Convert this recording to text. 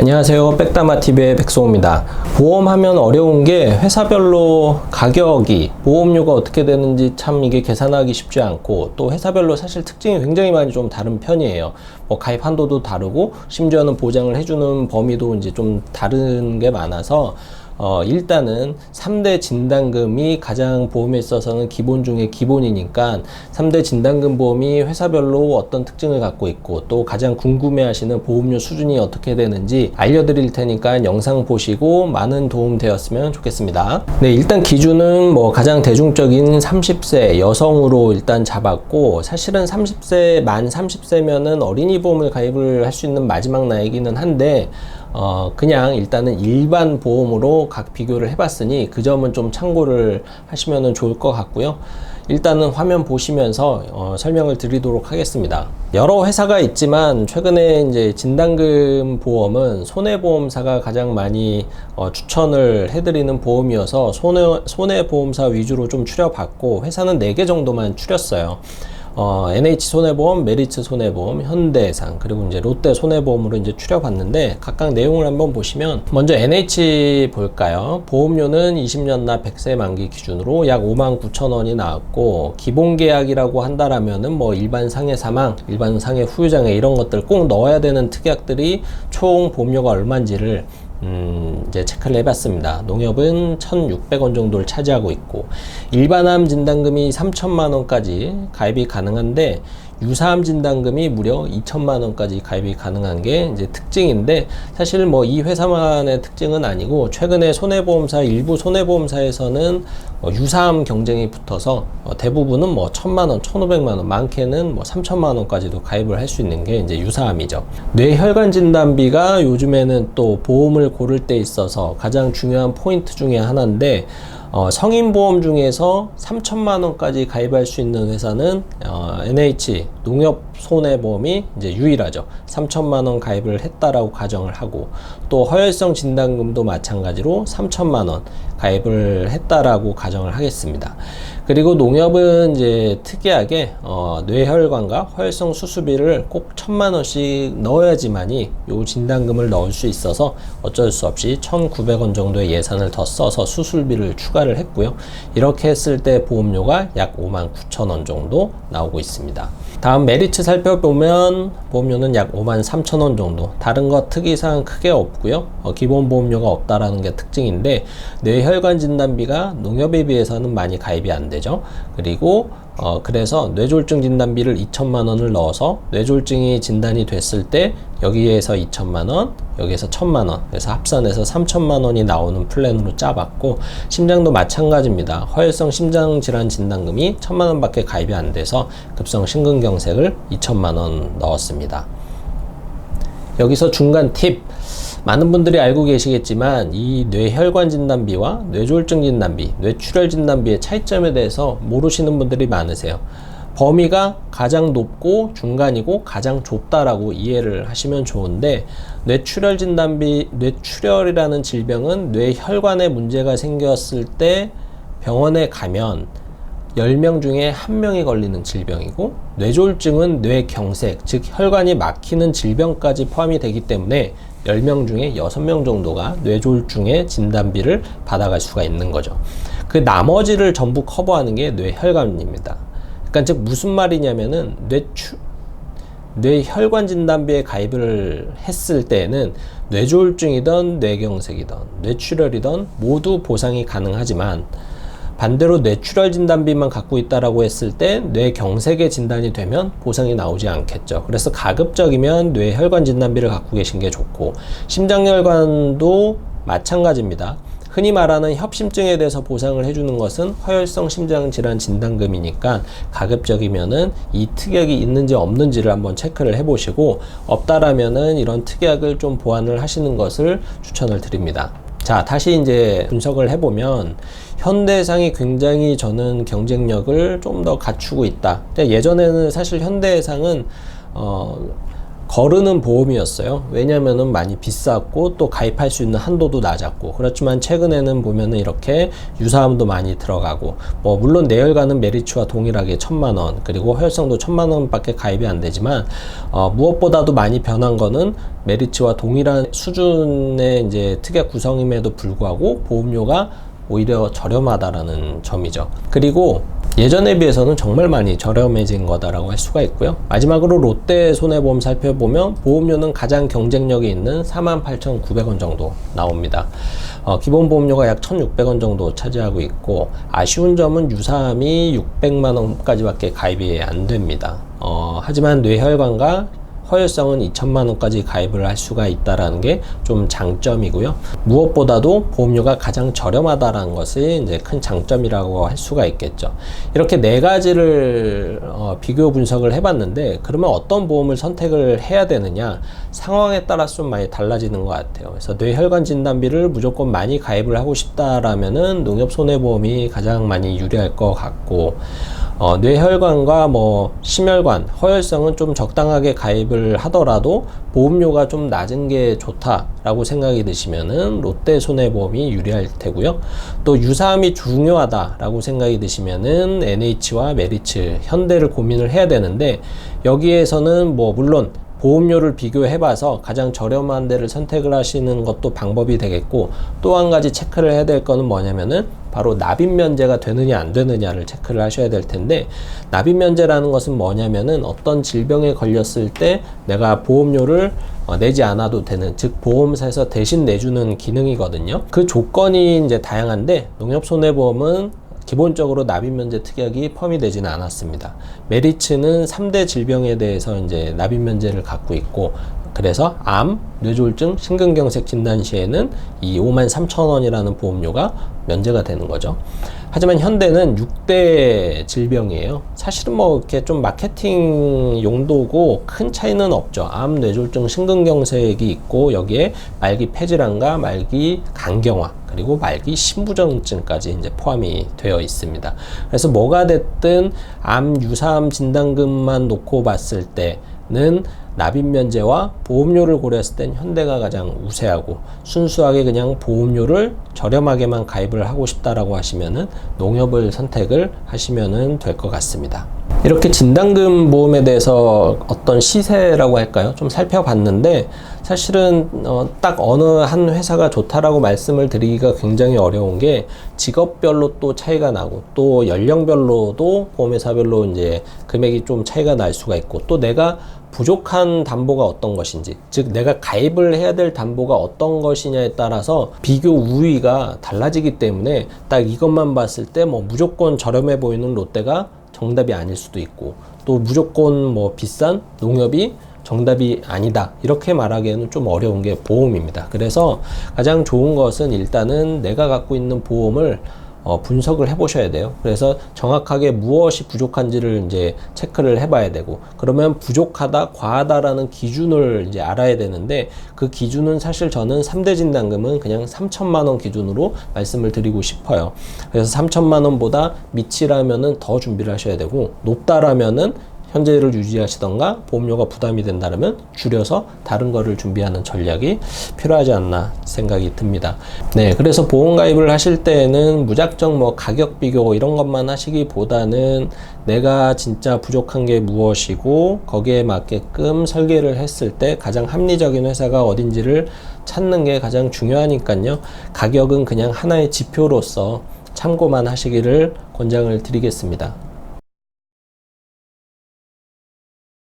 안녕하세요. 백다마TV의 백송호입니다. 보험하면 어려운 게 회사별로 가격이, 보험료가 어떻게 되는지 참 이게 계산하기 쉽지 않고, 또 회사별로 사실 특징이 굉장히 많이 좀 다른 편이에요. 뭐 가입 한도도 다르고, 심지어는 보장을 해주는 범위도 이제 좀 다른 게 많아서, 일단은 3대 진단금이 가장 보험에 있어서는 기본 중에 기본이니까 3대 진단금 보험이 회사별로 어떤 특징을 갖고 있고 또 가장 궁금해 하시는 보험료 수준이 어떻게 되는지 알려드릴 테니까 영상 보시고 많은 도움 되었으면 좋겠습니다. 네, 일단 기준은 뭐 가장 대중적인 30세 여성으로 일단 잡았고, 사실은 30세, 만 30세면은 어린이 보험을 가입을 할 수 있는 마지막 나이기는 한데, 그냥 일단은 일반 보험으로 각 비교를 해봤으니 그 점은 좀 참고를 하시면 좋을 것 같고요. 일단은 화면 보시면서 설명을 드리도록 하겠습니다. 여러 회사가 있지만 최근에 이제 진단금 보험은 손해보험사가 가장 많이 추천을 해드리는 보험이어서 손해보험사 위주로 좀 추려봤고, 회사는 4개 정도만 추렸어요. NH손해보험, 메리츠손해보험, 현대해상, 그리고 이제 롯데손해보험으로 이제 추려봤는데, 각각 내용을 한번 보시면, 먼저 NH 볼까요? 보험료는 20년 납 100세 만기 기준으로 약 59,000원이 나왔고, 기본계약이라고 한다라면은 뭐 일반 상해 사망, 일반 상해 후유장애 이런 것들 꼭 넣어야 되는 특약들이 총 보험료가 얼마인지를 이제 체크를 해봤습니다. 농협은 1,600원 정도를 차지하고 있고, 일반암 진단금이 3,000만원까지 가입이 가능한데, 유사암 진단금이 무려 2,000만원까지 가입이 가능한 게 이제 특징인데, 사실 뭐 이 회사만의 특징은 아니고, 최근에 손해보험사, 일부 손해보험사에서는 유사암 경쟁이 붙어서 대부분은 뭐 1,000만원, 1,500만원, 많게는 뭐 3,000만원까지도 가입을 할 수 있는 게 이제 유사암이죠. 뇌혈관 진단비가 요즘에는 또 보험을 고를 때 있어서 가장 중요한 포인트 중에 하나인데, 성인보험 중에서 3,000만원까지 가입할 수 있는 회사는 NH 농협손해보험이 이제 유일하죠. 3,000만원 가입을 했다라고 가정을 하고, 또 허혈성 진단금도 마찬가지로 3,000만원 가입을 했다라고 가정을 하겠습니다. 그리고 농협은 이제 특이하게 뇌혈관과 허혈성 수술비를 꼭 1,000만원씩 넣어야지만이 요 진단금을 넣을 수 있어서 어쩔 수 없이 1,900원 정도의 예산을 더 써서 수술비를 추가를 했고요. 이렇게 했을 때 보험료가 약 59,000원 정도 나오고 있습니다. 다음 메리츠 살펴보면 보험료는 약 53,000원 정도, 다른 것 특이사항 크게 없고요. 기본 보험료가 없다라는 게 특징인데, 뇌혈관 진단비가 농협에 비해서는 많이 가입이 안 되죠. 그리고 그래서 뇌졸중 진단비를 2,000만원을 넣어서 뇌졸중이 진단이 됐을 때 여기에서 2,000만원, 여기에서 1,000만원, 그래서 합산해서 3,000만원이 나오는 플랜으로 짜봤고, 심장도 마찬가지입니다. 허혈성 심장질환 진단금이 1,000만원 밖에 가입이 안 돼서 급성 심근경색을 2,000만원 넣었습니다. 여기서 중간 팁, 많은 분들이 알고 계시겠지만 이 뇌혈관 진단비와 뇌졸중 진단비, 뇌출혈 진단비의 차이점에 대해서 모르시는 분들이 많으세요. 범위가 가장 높고 중간이고 가장 좁다라고 이해를 하시면 좋은데, 뇌출혈 진단비, 뇌출혈이라는 질병은 뇌혈관에 문제가 생겼을 때 병원에 가면 10명 중에 1명이 걸리는 질병이고, 뇌졸중은 뇌경색, 즉 혈관이 막히는 질병까지 포함이 되기 때문에 10명 중에 6명 정도가 뇌졸중의 진단비를 받아갈 수가 있는 거죠. 그 나머지를 전부 커버하는 게 뇌혈관입니다. 그러니까 즉 무슨 말이냐면은 뇌혈관 진단비에 가입을 했을 때에는 뇌졸중이든 뇌경색이든 뇌출혈이든 모두 보상이 가능하지만, 반대로 뇌출혈 진단비만 갖고 있다라고 했을 때 뇌경색의 진단이 되면 보상이 나오지 않겠죠. 그래서 가급적이면 뇌혈관 진단비를 갖고 계신 게 좋고, 심장혈관도 마찬가지입니다. 흔히 말하는 협심증에 대해서 보상을 해주는 것은 허혈성 심장질환 진단금이니까 가급적이면은 이 특약이 있는지 없는지를 한번 체크를 해보시고, 없다라면은 이런 특약을 좀 보완을 하시는 것을 추천을 드립니다. 자, 다시 이제 분석을 해보면 현대해상이 굉장히 저는 경쟁력을 좀 더 갖추고 있다. 예전에는 사실 현대해상은 거르는 보험이었어요. 왜냐면은 많이 비쌌고 또 가입할 수 있는 한도도 낮았고, 그렇지만 최근에는 보면은 이렇게 유사함도 많이 들어가고, 뭐 물론 내열가는 메리츠와 동일하게 1,000만원, 그리고 허혈성도 1,000만원 밖에 가입이 안 되지만 무엇보다도 많이 변한 거는 메리츠와 동일한 수준의 이제 특약 구성임에도 불구하고 보험료가 오히려 저렴하다라는 점이죠. 그리고 예전에 비해서는 정말 많이 저렴해진 거다라고 할 수가 있고요. 마지막으로 롯데 손해보험 살펴보면 보험료는 가장 경쟁력이 있는 48,900원 정도 나옵니다. 기본 보험료가 약 1,600원 정도 차지하고 있고, 아쉬운 점은 유사함이 600만 원까지밖에 가입이 안 됩니다. 하지만 뇌혈관과 허혈성은 2,000만 원까지 가입을 할 수가 있다라는 게 좀 장점이고요. 무엇보다도 보험료가 가장 저렴하다라는 것이 이제 큰 장점이라고 할 수가 있겠죠. 이렇게 네 가지를 비교 분석을 해봤는데, 그러면 어떤 보험을 선택을 해야 되느냐, 상황에 따라서 좀 많이 달라지는 것 같아요. 그래서 뇌혈관 진단비를 무조건 많이 가입을 하고 싶다라면은 농협손해보험이 가장 많이 유리할 것 같고, 뇌혈관과 뭐 심혈관, 허혈성은 좀 적당하게 가입을 하더라도 보험료가 좀 낮은 게 좋다라고 생각이 드시면은 롯데 손해보험이 유리할 테고요. 또 유사함이 중요하다라고 생각이 드시면은 NH와 메리츠, 현대를 고민을 해야 되는데, 여기에서는 뭐 물론 보험료를 비교해봐서 가장 저렴한 데를 선택을 하시는 것도 방법이 되겠고, 또 한 가지 체크를 해야 될 거는 뭐냐면은 바로 납입 면제가 되느냐 안 되느냐를 체크를 하셔야 될 텐데, 납입 면제라는 것은 뭐냐면은 어떤 질병에 걸렸을 때 내가 보험료를 내지 않아도 되는, 즉 보험사에서 대신 내주는 기능이거든요. 그 조건이 이제 다양한데, 농협손해보험은 기본적으로 납입면제 특약이 포함이 되지는 않았습니다. 메리츠는 3대 질병에 대해서 이제 납입면제를 갖고 있고, 그래서 암, 뇌졸중, 심근경색 진단 시에는 이 53,000원이라는 보험료가 면제가 되는 거죠. 하지만 현대는 6대 질병이에요. 사실은 뭐 이렇게 좀 마케팅 용도고 큰 차이는 없죠. 암, 뇌졸중, 심근경색이 있고, 여기에 말기 폐질환과 말기 간경화, 그리고 말기 심부전증까지 이제 포함이 되어 있습니다. 그래서 뭐가 됐든 암 유사암 진단금만 놓고 봤을 때는 납입 면제와 보험료를 고려했을 땐 현대가 가장 우세하고, 순수하게 그냥 보험료를 저렴하게만 가입을 하고 싶다라고 하시면은 농협을 선택을 하시면은 될 것 같습니다. 이렇게 진단금 보험에 대해서 어떤 시세라고 할까요? 좀 살펴봤는데, 사실은 딱 어느 한 회사가 좋다라고 말씀을 드리기가 굉장히 어려운 게, 직업별로 또 차이가 나고, 또 연령별로도 보험회사별로 이제 금액이 좀 차이가 날 수가 있고, 또 내가 부족한 담보가 어떤 것인지, 즉 내가 가입을 해야 될 담보가 어떤 것이냐에 따라서 비교 우위가 달라지기 때문에, 딱 이것만 봤을 때 뭐 무조건 저렴해 보이는 롯데가 정답이 아닐 수도 있고, 또 무조건 뭐 비싼 농협이 정답이 아니다, 이렇게 말하기에는 좀 어려운 게 보험입니다. 그래서 가장 좋은 것은 일단은 내가 갖고 있는 보험을 분석을 해 보셔야 돼요. 그래서 정확하게 무엇이 부족한지를 이제 체크를 해 봐야 되고, 그러면 부족하다, 과하다라는 기준을 이제 알아야 되는데, 그 기준은 사실 저는 3대 진단금은 그냥 3,000만 원 기준으로 말씀을 드리고 싶어요. 그래서 3,000만 원보다 밑이라면은 더 준비를 하셔야 되고, 높다라면은 현재를 유지하시던가 보험료가 부담이 된다면 줄여서 다른 거를 준비하는 전략이 필요하지 않나 생각이 듭니다. 네, 그래서 보험 가입을 하실 때는 무작정 뭐 가격 비교 이런 것만 하시기보다는 내가 진짜 부족한 게 무엇이고 거기에 맞게끔 설계를 했을 때 가장 합리적인 회사가 어딘지를 찾는 게 가장 중요하니까요. 가격은 그냥 하나의 지표로서 참고만 하시기를 권장을 드리겠습니다.